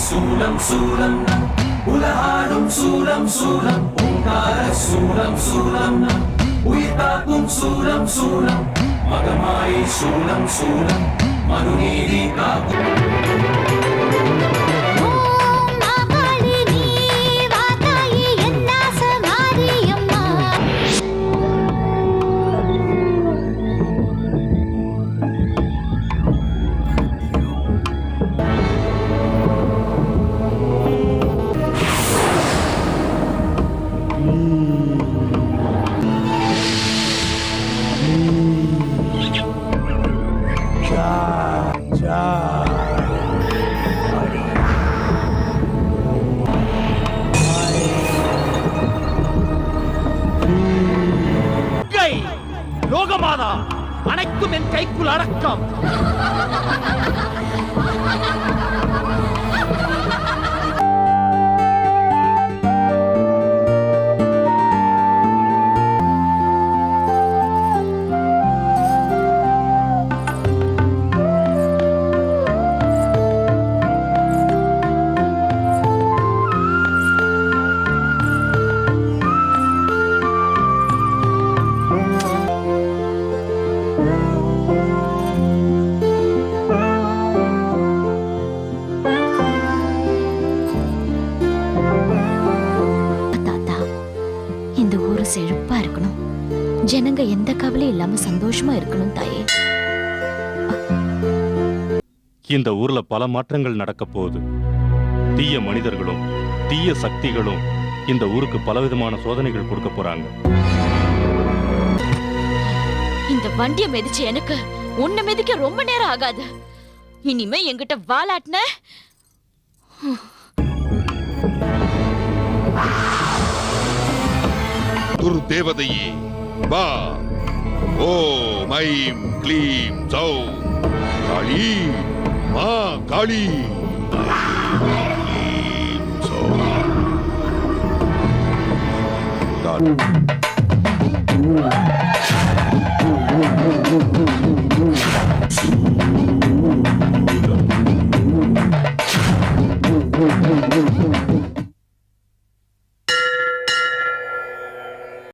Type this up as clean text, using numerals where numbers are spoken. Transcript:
சூலம் சூலம் உலகாடும் சூலம் சூலம் ஓங்கார சூலம் சூலம் உயிர் காக்கும் சூலம் சூலம் மகமாயி சூலம் சூலம் மனுநீதி காக்கும் லோகமாதா அனைத்தும் என் கைக்குள் அடக்கம். செழிப்பா இருக்கணும், ஜனங்க எந்த கவலையும் இல்லாம சந்தோஷமா இருக்கணும் தாயே. இந்த ஊர்ல பல மாற்றங்கள் நடக்க போகுது. தீய மனிதர்களும் தீய சக்திகளும் இந்த ஊருக்கு பலவிதமான சோதனைகள் கொடுக்க போறாங்க. இந்த வண்டியை மிதிச்சு எனக்கு உன்னை மிதிக்க ரொம்ப நேரம் ஆகாது. இனிமே என்கிட்ட வாலாட்டின துர்தேவதையே வா. ஓம் ஐம் க்ளீம் சௌ காளி மா காளி.